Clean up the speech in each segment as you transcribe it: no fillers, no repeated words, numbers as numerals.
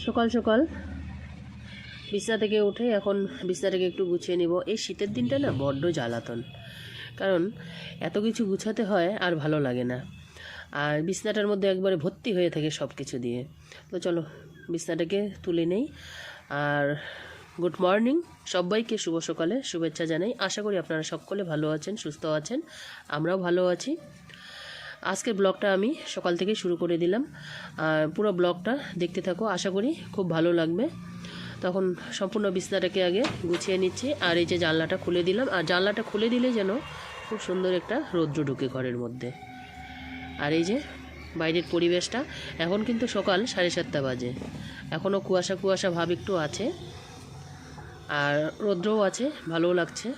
সকাল সকাল বিছনা থেকে উঠে এখন বিছনাটাকে একটু গুছিয়ে নিব। এই শীতের দিনটা না বড্ড জ্বালাতন, কারণ এত কিছু গুছাতে হয় আর ভালো লাগে না, আর বিছনাটার মধ্যে একবারে ভর্তি হয়ে থাকে সব কিছু দিয়ে। তো চলো বিছনাটাকে তুলে নেই। আর গুড মর্নিং সবাইকে, শুভ সকালে শুভেচ্ছা জানাই। আশা করি আপনারা সকলে ভালো আছেন, সুস্থ আছেন, আমরাও ভালো আছি। আজকের ব্লগটা আমি সকাল থেকেই শুরু করে দিলাম, আর পুরো ব্লগটা দেখতে থাকো, আশা করি খুব ভালো লাগবে। তখন সম্পূর্ণ বিছনাটাকে আগে গুছিয়ে নিচ্ছি, আর এই যে জানলাটা খুলে দিলাম, আর জানলাটা খুলে দিলে যেন খুব সুন্দর একটা রৌদ্র ঢুকে ঘরের মধ্যে। আর এই যে বাইরের পরিবেশটা, এখন কিন্তু সকাল 7:30 বাজে, এখনও কুয়াশা কুয়াশা ভাব একটু আছে, আর রৌদ্রও আছে, ভালোও লাগছে।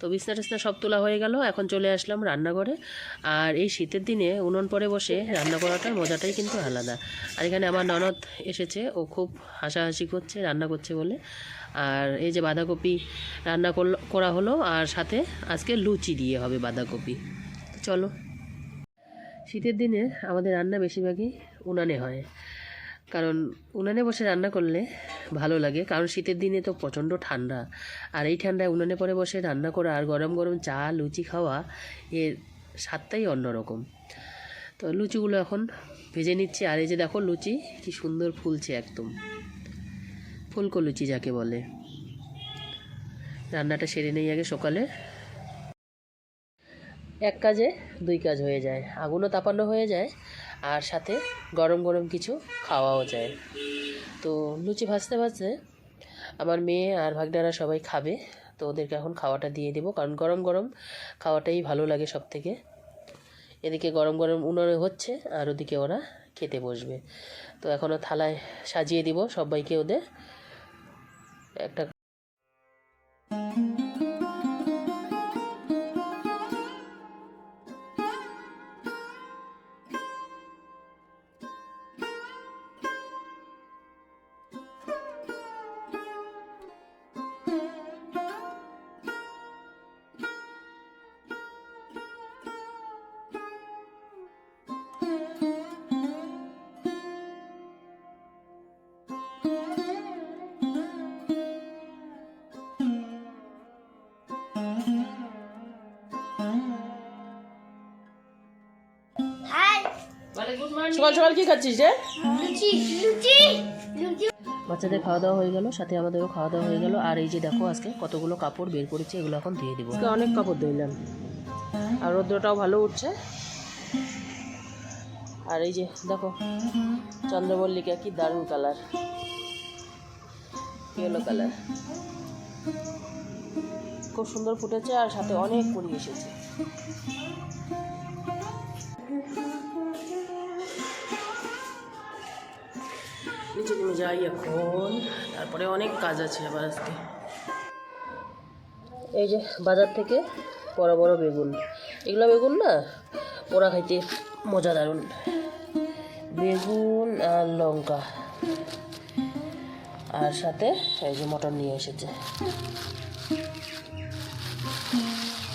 তো বিছনা টিছনা সব তোলা হয়ে গেল, এখন চলে আসলাম রান্নাঘরে। আর এই শীতের দিনে উনুন পরে বসে রান্না করাটার মজাটাই কিন্তু আলাদা। আর এখানে আমার ননদ এসেছে, ও খুব হাসাহাসি করছে রান্না করছে বলে। আর এই যে বাঁধাকপি রান্না করা হলো, আর সাথে আজকে লুচি দিয়ে হবে বাঁধাকপি। চলো, শীতের দিনে আমাদের রান্না বেশিরভাগই উনানে হয়, কারণ উনানে বসে রান্না করলে ভালো লাগে, কারণ শীতের দিনে তো প্রচণ্ড ঠান্ডা, আর এই ঠান্ডায় উনানে পরে বসে রান্না করা আর গরম গরম চা লুচি খাওয়া, এর স্বাদটাই অন্যরকম। তো লুচিগুলো এখন ভেজে নিচ্ছি। আর এই যে দেখো লুচি কি সুন্দর ফুলছে, একদম ফুলকো লুচি যাকে বলে। রান্নাটা সেরে নেই আগে সকালে, এক কাজে দুই কাজ হয়ে যায়, আগুনও তাপানো হয়ে যায় আর সাথে গরম গরম কিছু খাওয়াও যায়। তো লুচি ভাজতে ভাজতে আমার মেয়ে আর ভাগনারা সবাই খাবে, তো ওদেরকে এখন খাওয়াটা দিয়ে দেবো, কারণ গরম গরম খাওয়াটাই ভালো লাগে সব থেকে। এদিকে গরম গরম উনুনে হচ্ছে, আর ওদিকে ওরা খেতে বসবে। তো এখনও থালায় সাজিয়ে দিব সবাইকে ওদের একটা। সকাল সকাল কি খাচ্ছিস রে? বাচ্চাদের খাওয়া দাওয়া হয়ে গেল, সাথে আমাদেরও খাওয়া দাওয়া হয়ে গেল। আর এই যে দেখো আজকে কতগুলো কাপড় বের করেছে, এগুলো এখন ধুয়ে দেবো। অনেক কাপড় ধুইলাম, আর রৌদ্রটাও ভালো উঠছে। আর এই যে দেখো চন্দ্রমল্লিকা, কি দারুণ কালার, ইয়েলো কালার, খুব সুন্দর ফুটেছে, আর সাথে অনেক কুড়ি এসেছে। নিচে নেমে যাই এখন, তারপরে অনেক কাজ আছে আবার আজকে। এই যে বাজার থেকে বড় বড় বেগুন, এগুলো বেগুন না পোড়া খাইতে মজা, দারুণ বেগুন আর লঙ্কা, আর সাথে এই যে মটন নিয়ে এসেছে,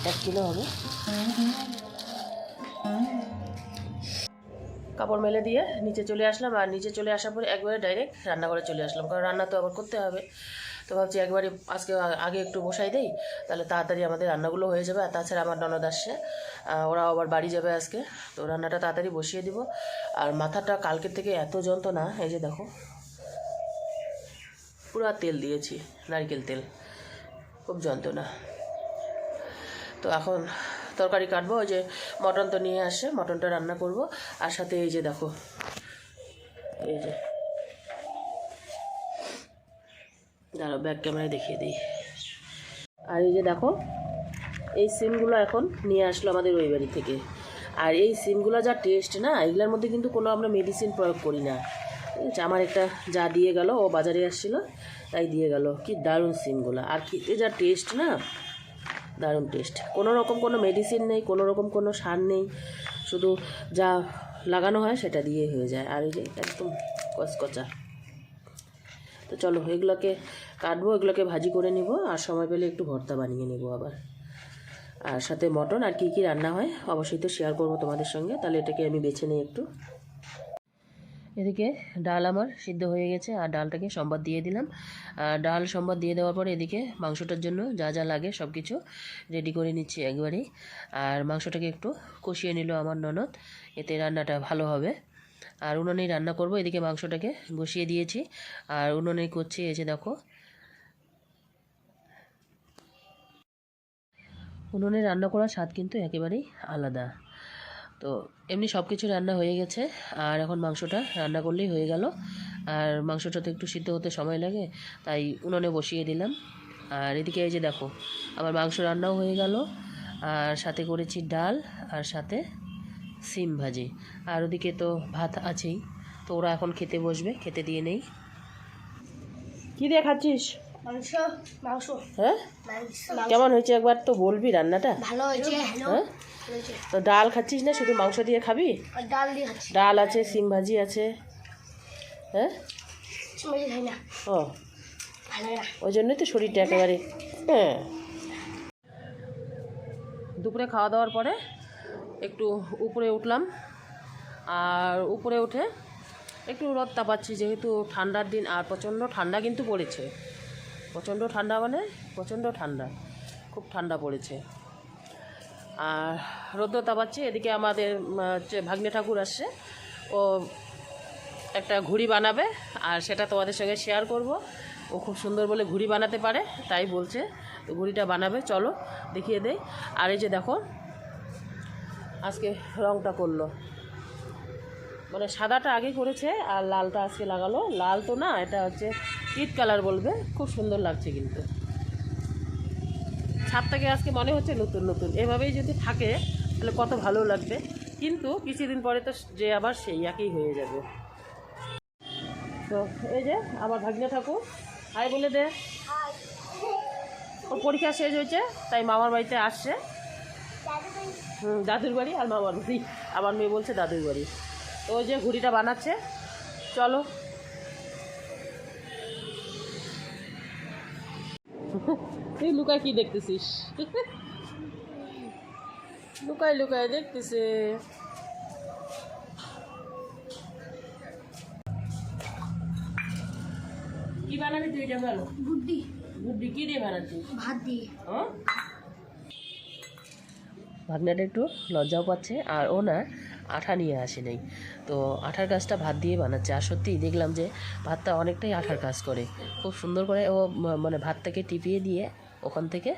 1 কিলো হবে। কাপড় মেলে দিয়ে নিচে চলে আসলাম, আর নিচে চলে আসার পরে একবারে ডাইরেক্ট রান্নাঘরে চলে আসলাম, কারণ রান্না তো আবার করতে হবে। তো ভাবছি একবারে আজকে আগে একটু বসাই দেই, তাহলে তাড়াতাড়ি আমাদের রান্নাগুলো হয়ে যাবে। আর তাছাড়া আমার ননদ আসছে, ওরাও আবার বাড়ি যাবে আজকে, তো রান্নাটা তাড়াতাড়ি বসিয়ে দিব। আর মাথাটা কালকের থেকে এত যন্ত্রণা, এই যে দেখো পুরো তেল দিয়েছি, নারকেল তেল, খুব যন্ত্রণা। তো এখন তরকারি কাটবো, ওই যে মটন তো নিয়ে আসে, মটনটা রান্না করব। আর সাথে এই যে দেখো, এই যে দাঁড়াও ব্যাক ক্যামেরায় দেখিয়ে দিই। আর এই যে দেখো এই সিমগুলো এখন নিয়ে আসলো আমাদের ওই বাড়ি থেকে। আর এই সিমগুলো যা টেস্ট না, এগুলোর মধ্যে কিন্তু কোনো আমরা মেডিসিন প্রয়োগ করি না। আমার একটা যা দিয়ে গেল, ও বাজারে আসছিল তাই দিয়ে গেল, কি দারুণ সিমগুলো, আর খেতে যা টেস্ট না, দারুণ টেস্ট। কোনো রকম কোনো মেডিসিন নেই, কোনো রকম কোনো সার নেই, শুধু যা লাগানো হয় সেটা দিয়ে হয়ে যায়। আর এই যে একদম কচকচা। তো চলো এগুলোকে কাটবো, এগুলোকে ভাজি করে নিব, আর সময় পেলে একটু ভর্তা বানিয়ে নেব আবার। আর সাথে মটন আর কী রান্না হয় অবশ্যই তো শেয়ার করবো তোমাদের সঙ্গে। তাহলে এটাকে আমি বেছে নিই একটু। এদিকে ডাল আমার সিদ্ধ হয়ে গেছে, আর ডালটাকে সম্বাদ দিয়ে দিলাম। আর ডাল সম্বাদ দিয়ে দেওয়ার পরে এদিকে মাংসটার জন্য যা যা লাগে সব কিছু রেডি করে নিচ্ছি একবারেই। আর মাংসটাকে একটু কষিয়ে নিল আমার ননদ, এতে রান্নাটা ভালো হবে। আর উনুনেই রান্না করব। এদিকে মাংসটাকে বসিয়ে দিয়েছি আর উনুনেই করছি। এই যে দেখো, উনুনে রান্না করার স্বাদ কিন্তু একেবারেই আলাদা। তো এমনি সব কিছু রান্না হয়ে গেছে, আর এখন মাংসটা রান্না করলেই হয়ে গেল। আর মাংসটা তো একটু সিদ্ধ হতে সময় লাগে, তাই উনুনে বসিয়ে দিলাম। আর এদিকে এই যে দেখো, আমার মাংস রান্নাও হয়ে গেল, আর সাথে করেছি ডাল, আর সাথে সিম ভাজি। আর ওদিকে তো ভাত আছেই, তো ওরা এখন খেতে বসবে, খেতে দিয়ে নেই। কী দিয়ে খাচ্ছিস? মাংস। মাংস। হ্যাঁ, কেমন হয়েছে একবার তো বলবি রান্নাটা? ভালো হয়েছে। হ্যাঁ, তো ডাল খাচ্ছিস না, শুধু মাংস দিয়ে খাবি? ডাল দিয়ে খাচ্ছি। ডাল আছে, সিম ভাজি আছে। হ্যাঁ, খাই না। ও, ভালো না, ওই জন্যই তো শরীরটা একেবারে। হ্যাঁ, দুপুরে খাওয়া দাওয়ার পরে একটু উপরে উঠলাম, আর উপরে উঠে একটু রোদ তাপাচ্ছি, যেহেতু ঠান্ডার দিন, আর প্রচণ্ড ঠান্ডা কিন্তু পড়েছে। প্রচণ্ড ঠান্ডা মানে প্রচণ্ড ঠান্ডা, খুব ঠান্ডা পড়েছে। আর রোদ তাপাচ্ছি। এদিকে আমাদের ভাগ্নে ঠাকুর আসছে, ও একটা ঘুড়ি বানাবে, আর সেটা তোমাদের সঙ্গে শেয়ার করব। ও খুব সুন্দর বলে ঘুড়ি বানাতে পারে, তাই বলছে ঘুড়িটা বানাবে, চলো দেখিয়ে দেই। আর এই যে দেখো, আজকে রঙটা করলো, মানে সাদাটা আগে করেছে আর লালটা আজকে লাগালো। লাল তো না, এটা হচ্ছে ইট কালার বলবে, খুব সুন্দর লাগছে কিন্তু। ছাদটাকে আজকে মনে হচ্ছে নতুন নতুন, এভাবেই যদি থাকে তাহলে কত ভালো লাগবে। কিন্তু কিছুদিন পরে তো যে আবার সেই একই হয়ে যাবে। তো এই যে আমার ভাগ্নে ঠাকুর, হাই বলে দে। ওর পরীক্ষা শেষ হয়েছে, তাই মামার বাড়িতে আসছে। দাদুর বাড়ি আর মামার বাড়ি, আমার মেয়ে বলছে দাদুর বাড়ি। তো ওই যে ঘুড়িটা বানাচ্ছে, চলো। তুই লুকায় কি দেখতেছিস? লুকায় লুকায় দেখতেছে। কি বানাবি তুই? এটা বলো। বুদ্ধি। বুদ্ধি কি দিয়ে বানাচ্ছিস? ভাত দিয়ে। হ্যাঁ, ভাগনাটা একটু লজ্জাও পাচ্ছে, আর ও না আঠা নিয়ে আসে নেই, তো আঠার কাজটা ভাত দিয়ে বানাচ্ছে। আর সত্যিই দেখলাম যে ভাতটা অনেকটাই আঠার কাজ করে, খুব সুন্দর করে ও মানে ভাতটাকে টিপিয়ে দিয়ে ওখান থেকে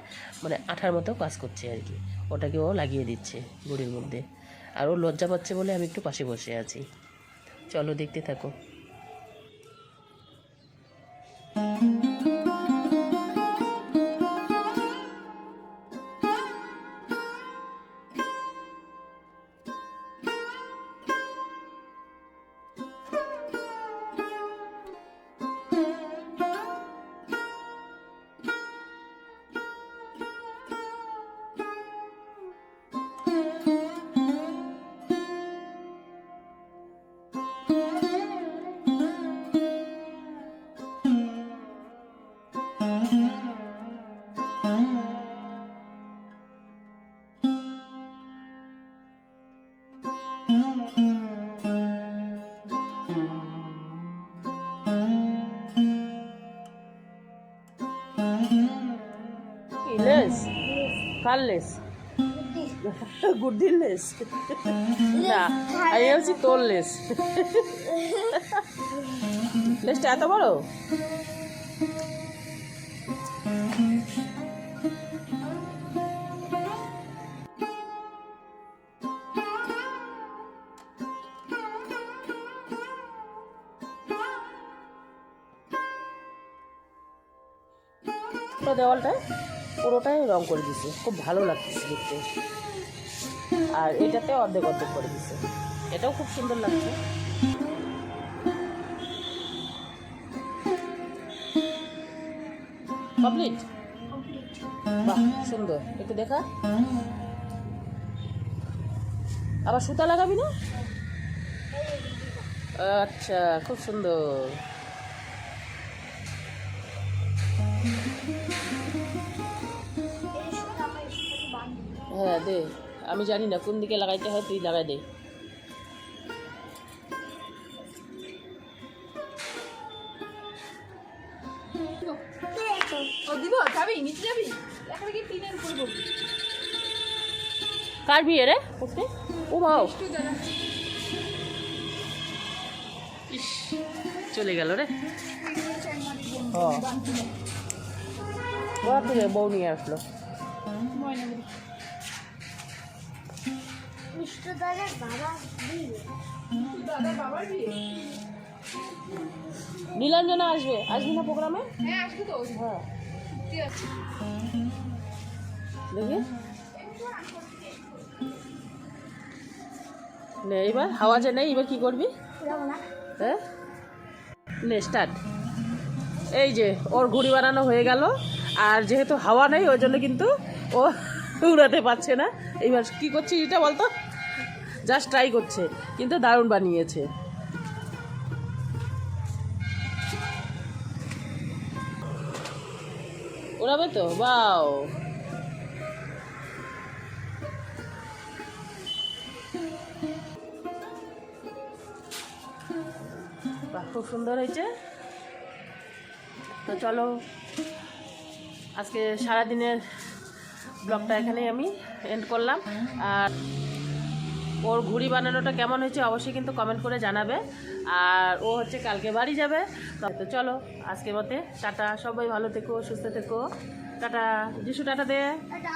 মানে আঠার মতো কাজ করছে আর কি, ওটাকে ও লাগিয়ে দিচ্ছে গুড়ির মধ্যে। আর ও লজ্জা পাচ্ছে বলে আমি একটু পাশে বসে আছি। চলো দেখতে থাকো। লেস কার লেস? গুড্ডির লেস না, আমি বলছি তোর লেস। লেসটা এত বড়? দেওয়ালটায় পুরোটাই রং করে দিছে, খুব ভালো লাগছে দেখতে। আর এটাতে অর্ধেক অর্ধেক করে দিছে, এটাও খুব সুন্দর লাগছে। কমপ্লিট? বাহ, সুন্দর। একটু দেখা, আবার সুতা লাগাবি না? আচ্ছা, খুব সুন্দর। হ্যাঁ দে, আমি জানি না কোন দিকে লাগাইতে হয়, তুই লাগাই দে। ও দিব যাবি নিচে যাবি এখানে কি টিনের উপরে বসবি কার বিয়ে রে করতে? ও বাও, একটু দাঁড়া ইস, চলে গেল রে। ওরা থেকে বউ নিয়ে আসলো। ময়না বুড়ি মিষ্টি দাদার বাবা বিয়ে। দাদা বাবার বিয়ে নীলাঞ্জনা আসবে, আসবি না প্রোগ্রামে? হ্যাঁ আসবো তো হ্যাঁ সত্যি আছে দেখি নে, এবার হাওয়া যে নেই, এবার কি করবি? যাবো না। হ্যাঁ নে স্টার্ট। এই যে ওর ঘুড়ি বানানো হয়ে গেল, আর যেহেতু হাওয়া নেই ওই জন্য কিন্তু ও উড়াতে পারছে না। এইবার কি করছি এটা বলতো? জাস্ট ট্রাই করছে, কিন্তু দারুণ বানিয়েছে। ওড়াবে তো, বাও। বাহ, খুব সুন্দর হয়েছে। তো চলো, আজকে সারাদিনের ব্লগটা এখানেই আমি এন্ড করলাম। আর ওর ঘুড়ি বানানোটা কেমন হয়েছে অবশ্যই কিন্তু কমেন্ট করে জানাবে। আর ও হচ্ছে কালকে বাড়ি যাবে। তো চলো আজকের মতে টাটা, সবাই ভালো থেকো, সুস্থ থেকো, টাটা। যিশু টাটা দে। টাটা।